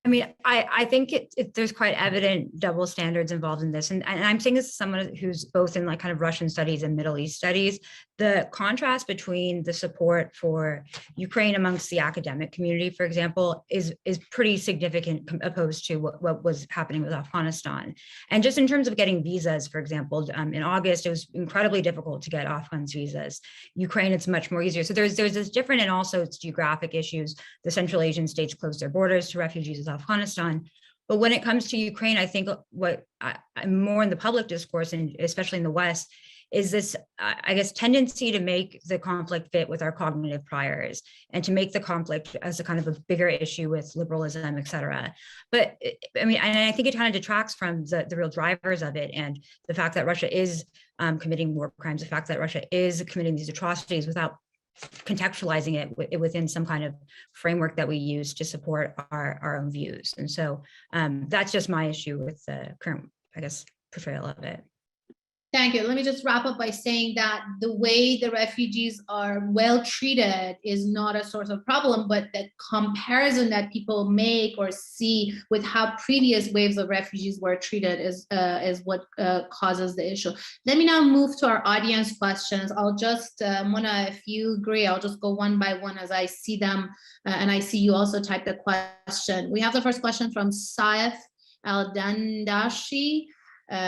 [SPEAKER 3] I mean, I think there's quite evident double standards involved in this. And I'm saying this as someone who's both in like kind of Russian studies and Middle East studies. The contrast between the support for Ukraine amongst the academic community, for example, is pretty significant opposed to what was happening with Afghanistan. And just in terms of getting visas, for example, in August, it was incredibly difficult to get Afghan visas. Ukraine, it's much more easier. So there's this different, and also it's geographic issues. The Central Asian states closed their borders to refugees with Afghanistan. But when it comes to Ukraine, I think what I'm more in the public discourse, and especially in the West, is this, I guess, tendency to make the conflict fit with our cognitive priors and to make the conflict as a kind of a bigger issue with liberalism, et cetera. But I mean, and I think it kind of detracts from the real drivers of it, and the fact that Russia is committing war crimes, the fact that Russia is committing these atrocities without contextualizing it within some kind of framework that we use to support our own views. And so that's just my issue with the current, I guess, portrayal of it.
[SPEAKER 2] Thank you. Let me just wrap up by saying that the way the refugees are well treated is not a source of problem, but the comparison that people make or see with how previous waves of refugees were treated is what causes the issue. Let me now move to our audience questions. I'll just, Mona, if you agree, I'll just go one by one as I see them, and I see you also type the question. We have the first question from Saif Al-Dandashi.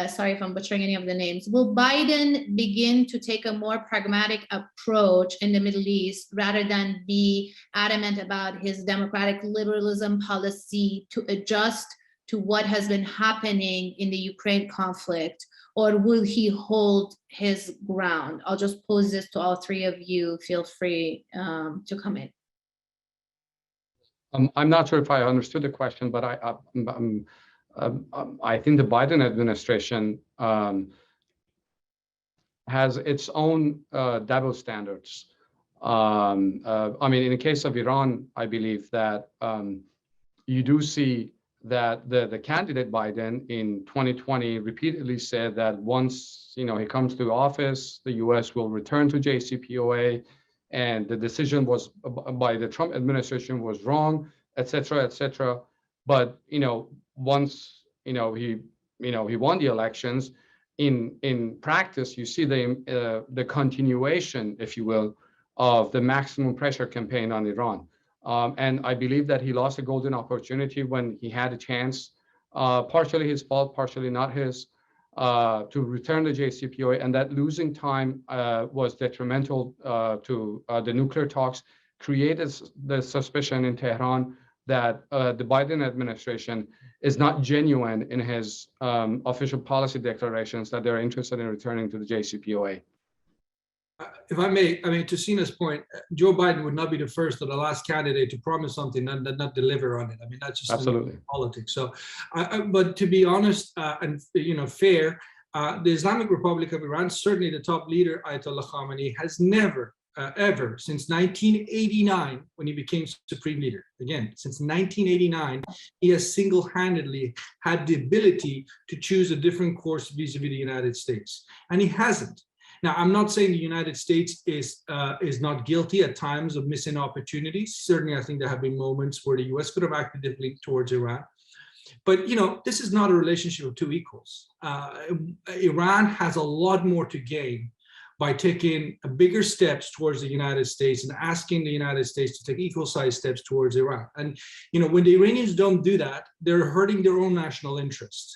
[SPEAKER 2] Sorry if I'm butchering any of the names. Will Biden begin to take a more pragmatic approach in the Middle East rather than be adamant about his democratic liberalism policy to adjust to what has been happening in the Ukraine conflict, or will he hold his ground? I'll just pose this to all three of you. Feel free to come in.
[SPEAKER 4] I'm not sure if I understood the question, but I think the Biden administration has its own double standards. I mean, in the case of Iran, I believe that you do see that the candidate Biden in 2020 repeatedly said that once he comes to office, the U.S. will return to JCPOA, and the decision was by the Trump administration was wrong, et cetera, et cetera. But once he won the elections, in practice you see the continuation, if you will, of the maximum pressure campaign on Iran, and I believe that he lost a golden opportunity when he had a chance, partially his fault, partially not his, to return to JCPOA, and that losing time was detrimental to the nuclear talks, created the suspicion in Tehran that the Biden administration is not genuine in his official policy declarations that they're interested in returning to the JCPOA.
[SPEAKER 5] If I may, to Sina's point, Joe Biden would not be the first or the last candidate to promise something and not deliver on it. I mean, that's just
[SPEAKER 4] absolutely
[SPEAKER 5] politics. So, but to be honest and fair, the Islamic Republic of Iran, certainly the top leader Ayatollah Khamenei, has never ever since 1989, when he became supreme leader. Again, since 1989, he has single-handedly had the ability to choose a different course vis-a-vis the United States, and he hasn't. Now, I'm not saying the United States is not guilty at times of missing opportunities. Certainly, I think there have been moments where the US could have acted differently towards Iran. But, this is not a relationship of two equals. Iran has a lot more to gain by taking bigger steps towards the United States and asking the United States to take equal-sized steps towards Iran. And when the Iranians don't do that, they're hurting their own national interests.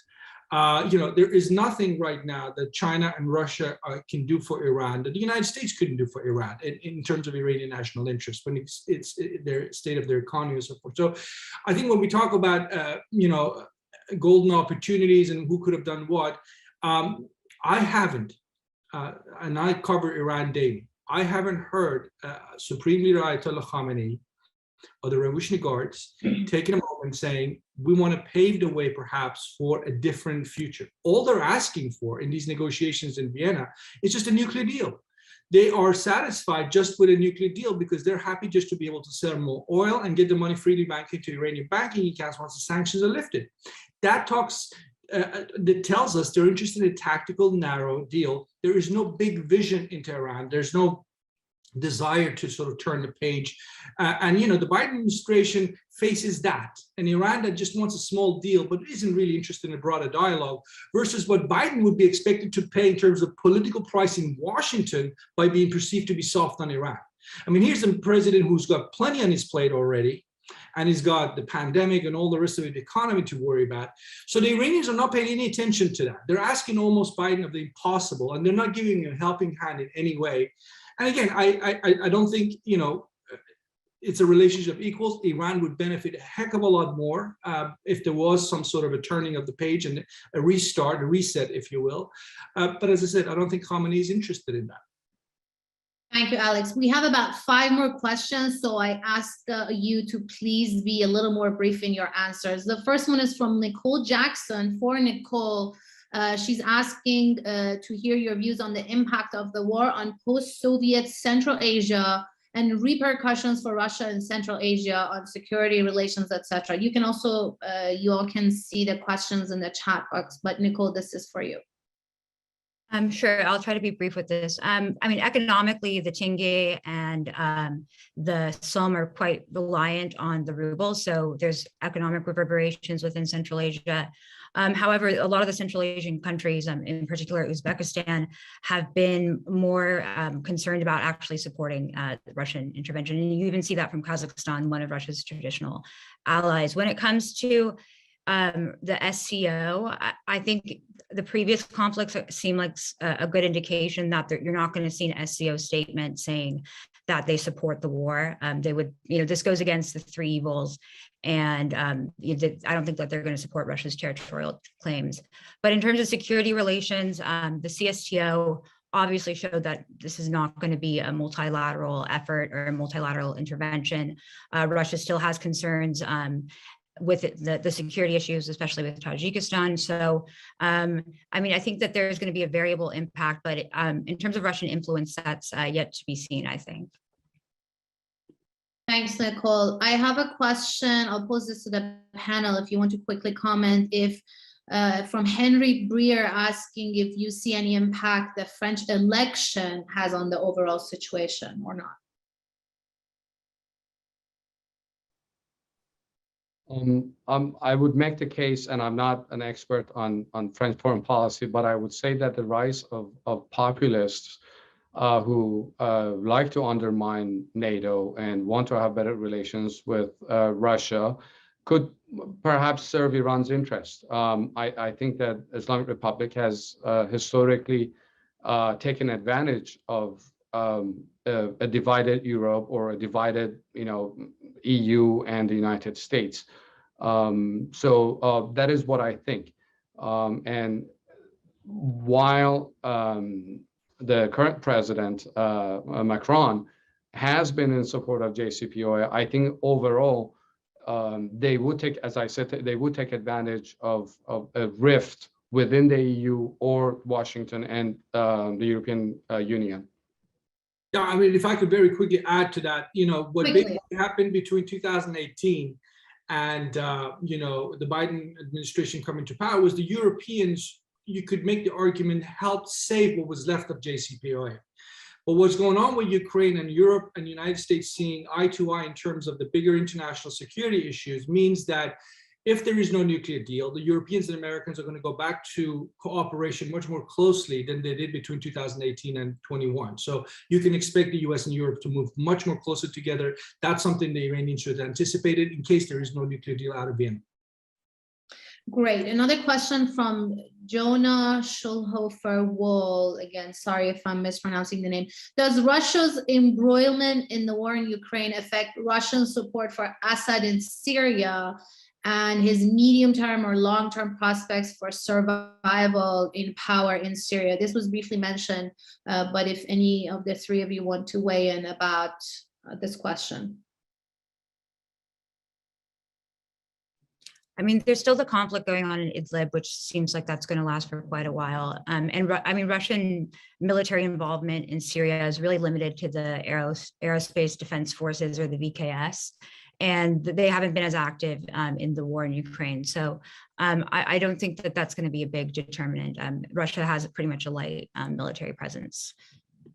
[SPEAKER 5] There is nothing right now that China and Russia can do for Iran that the United States couldn't do for Iran in terms of Iranian national interest when it's their state of their economy and so forth. So I think when we talk about golden opportunities and who could have done what, I haven't. And I cover Iran daily. I haven't heard Supreme Leader Ayatollah Khamenei or the Revolutionary Guards taking a moment saying, we want to pave the way perhaps for a different future. All they're asking for in these negotiations in Vienna is just a nuclear deal. They are satisfied just with a nuclear deal because they're happy just to be able to sell more oil and get the money freely back into Iranian banking accounts once the sanctions are lifted. That tells us they're interested in a tactical, narrow deal. There is no big vision into Iran. There's no desire to sort of turn the page. The Biden administration faces that. An Iran that just wants a small deal, but isn't really interested in a broader dialogue, versus what Biden would be expected to pay in terms of political price in Washington by being perceived to be soft on Iran. I mean, here's a president who's got plenty on his plate already, and he's got the pandemic and all the rest of the economy to worry about. So the Iranians are not paying any attention to that. They're asking almost Biden of the impossible, and they're not giving him a helping hand in any way. And again, I don't think, it's a relationship of equals. Iran would benefit a heck of a lot more if there was some sort of a turning of the page and a restart, a reset, if you will. But as I said, I don't think Khamenei is interested in that.
[SPEAKER 2] Thank you, Alex. We have about 5 more questions, so I ask you to please be a little more brief in your answers. The first one is from Nicole Jackson. For Nicole, she's asking to hear your views on the impact of the war on post-Soviet Central Asia and repercussions for Russia and Central Asia on security relations, etc. You can also, you all can see the questions in the chat box, but Nicole, this is for you.
[SPEAKER 3] Sure, I'll try to be brief with this. I mean, economically, the tenge and the som are quite reliant on the ruble, so there's economic reverberations within Central Asia. However, a lot of the Central Asian countries, in particular Uzbekistan, have been more concerned about actually supporting Russian intervention. And you even see that from Kazakhstan, one of Russia's traditional allies. When it comes to the SCO, I think the previous conflicts seem like a good indication that you're not going to see an SCO statement saying that they support the war. They would, this goes against the 3 evils. And I don't think that they're going to support Russia's territorial claims. But in terms of security relations, the CSTO obviously showed that this is not going to be a multilateral effort or a multilateral intervention. Russia still has concerns with the security issues, especially with Tajikistan. So, I mean, I think that there's going to be a variable impact, but in terms of Russian influence, that's yet to be seen, I think.
[SPEAKER 2] Thanks, Nicole. I have a question. I'll pose this to the panel if you want to quickly comment. If from Henry Breer asking if you see any impact the French election has on the overall situation or not.
[SPEAKER 4] I would make the case, and I'm not an expert on French foreign policy, but I would say that the rise of populists who like to undermine NATO and want to have better relations with Russia could perhaps serve Iran's interest. I think that Islamic Republic has historically taken advantage of a divided Europe or a divided, EU and the United States. So that is what I think. And while the current president, Macron, has been in support of JCPOA, I think overall they would take, as I said, they would take advantage of a rift within the EU or Washington and the European Union.
[SPEAKER 5] Yeah, I mean, if I could very quickly add to that, what basically happened between 2018 and, the Biden administration coming to power was the Europeans, you could make the argument, helped save what was left of JCPOA. But what's going on with Ukraine and Europe and the United States seeing eye to eye in terms of the bigger international security issues means that if there is no nuclear deal, the Europeans and Americans are going to go back to cooperation much more closely than they did between 2018 and 21. So you can expect the US and Europe to move much more closer together. That's something the Iranians should anticipate it in case there is no nuclear deal out of Vienna.
[SPEAKER 2] Great. Another question from Jonah Schulhofer-Wohl. Again, sorry if I'm mispronouncing the name. Does Russia's embroilment in the war in Ukraine affect Russian support for Assad in Syria and his medium-term or long-term prospects for survival in power in Syria? This was briefly mentioned, but if any of the three of you want to weigh in about this question.
[SPEAKER 3] I mean, there's still the conflict going on in Idlib, which seems like that's going to last for quite a while. I mean, Russian military involvement in Syria is really limited to the Aerospace Defense Forces, or the VKS, and they haven't been as active in the war in Ukraine. So I don't think that that's going to be a big determinant. Russia has pretty much a light military presence.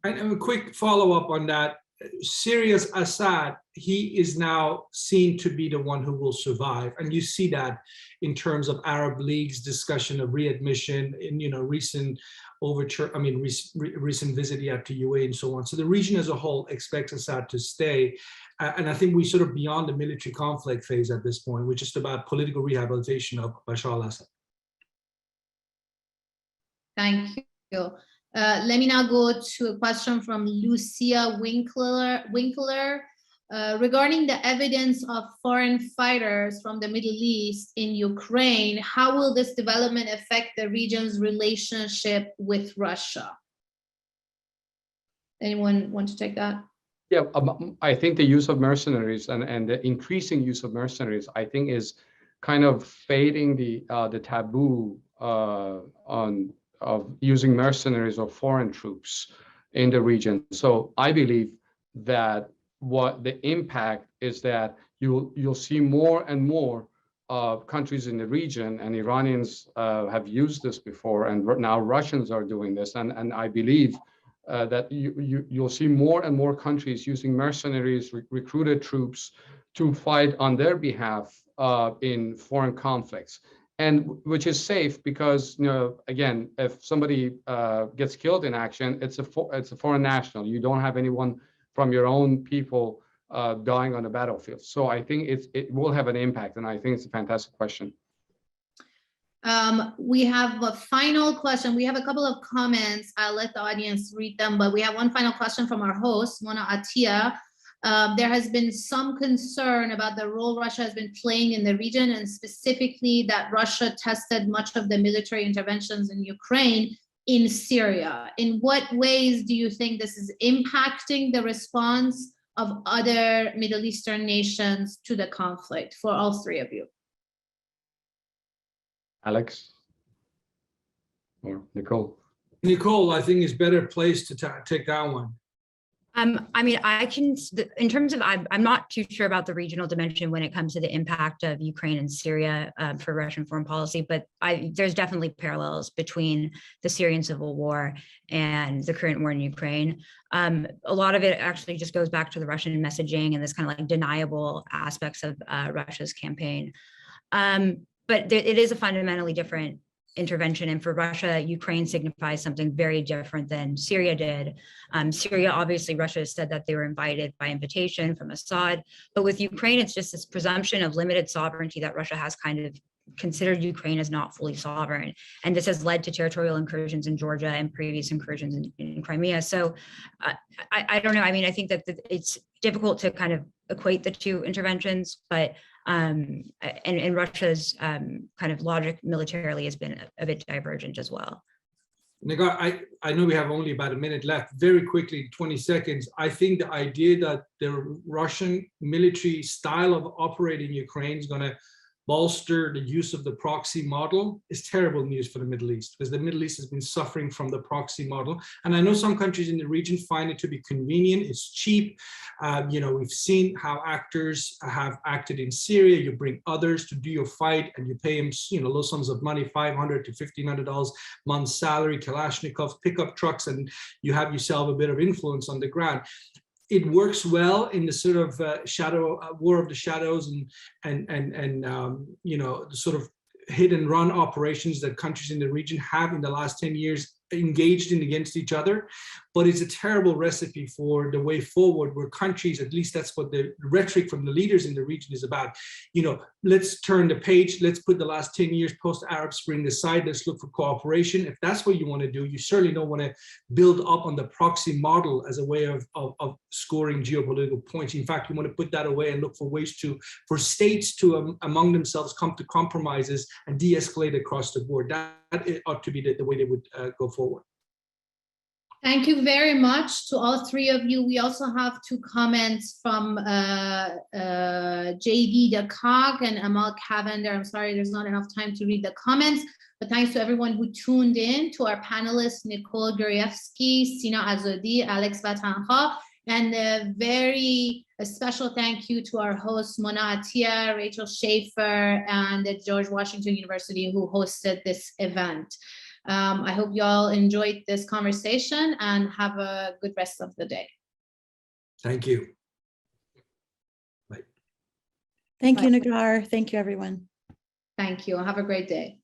[SPEAKER 5] And a quick follow-up on that. Syria's Assad, he is now seen to be the one who will survive, and you see that in terms of Arab League's discussion of readmission in recent overture. I mean, recent visit he had to UAE and so on. So the region as a whole expects Assad to stay, and I think we're sort of beyond the military conflict phase at this point. We're just about political rehabilitation of Bashar al-Assad.
[SPEAKER 2] Thank you. Let me now go to a question from Lucia Winkler. Regarding the evidence of foreign fighters from the Middle East in Ukraine, how will this development affect the region's relationship with Russia? Anyone want to take that?
[SPEAKER 4] Yeah, I think the use of mercenaries and the increasing use of mercenaries, I think, is kind of fading the taboo of using mercenaries or foreign troops in the region. So I believe that what the impact is that you'll see more and more countries in the region, and Iranians have used this before, and now Russians are doing this, and I believe that you'll see more and more countries using mercenaries, recruited troops to fight on their behalf in foreign conflicts. And which is safe because, again, if somebody gets killed in action, it's a foreign national. You don't have anyone from your own people dying on the battlefield. So I think it will have an impact, and I think it's a fantastic question.
[SPEAKER 2] We have a final question. We have a couple of comments. I'll let the audience read them, but we have one final question from our host, Mona Attia. There has been some concern about the role Russia has been playing in the region, and specifically that Russia tested much of the military interventions in Ukraine in Syria. In what ways do you think this is impacting the response of other Middle Eastern nations to the conflict, for all three of you?
[SPEAKER 4] Alex or Nicole?
[SPEAKER 5] Nicole, I think, is better placed to take that one.
[SPEAKER 3] I mean, in terms of, I'm not too sure about the regional dimension when it comes to the impact of Ukraine and Syria for Russian foreign policy, but there's definitely parallels between the Syrian civil war and the current war in Ukraine. A lot of it actually just goes back to the Russian messaging and this kind of like deniable aspects of Russia's campaign. But it is a fundamentally different intervention, and for Russia, Ukraine signifies something very different than Syria did. Syria, obviously, Russia has said that they were invited by invitation from Assad, but with Ukraine, it's just this presumption of limited sovereignty that Russia has kind of considered Ukraine as not fully sovereign, and this has led to territorial incursions in Georgia and previous incursions in Crimea. So I don't know. I mean, I think that it's difficult to kind of equate the two interventions, but and Russia's kind of logic militarily has been a bit divergent as well.
[SPEAKER 5] Nagar, I know we have only about a minute left. Very quickly, 20 seconds. I think the idea that the Russian military style of operating Ukraine is going to bolster the use of the proxy model is terrible news for the Middle East, because the Middle East has been suffering from the proxy model. And I know some countries in the region find it to be convenient. It's cheap. We've seen how actors have acted in Syria. You bring others to do your fight and you pay them, low sums of money, $500 to $1,500 month's salary, Kalashnikovs, pickup trucks, and you have yourself a bit of influence on the ground. it works well in the sort of war of the shadows and the sort of hit and run operations that countries in the region have in the last 10 years engaged in against each other. But it's a terrible recipe for the way forward, where countries, at least that's what the rhetoric from the leaders in the region is about. Let's turn the page, let's put the last 10 years post-Arab Spring aside, let's look for cooperation. If that's what you want to do, you certainly don't want to build up on the proxy model as a way of scoring geopolitical points. In fact, you want to put that away and look for ways for states to among themselves come to compromises and de-escalate across the board. That ought to be the way they would go forward.
[SPEAKER 2] Thank you very much to all three of you. We also have 2 comments from JD DeCog and Amal Cavender. I'm sorry, there's not enough time to read the comments, but thanks to everyone who tuned in, to our panelists, Nicole Gurievsky, Sina Azodi, Alex Vatanha, and a special thank you to our hosts, Mona Attia, Rachel Schaefer, and the George Washington University, who hosted this event. I hope you all enjoyed this conversation and have a good rest of the day.
[SPEAKER 5] Thank you.
[SPEAKER 1] Thank you, Nagar. Thank you, everyone.
[SPEAKER 2] Thank you. Have a great day.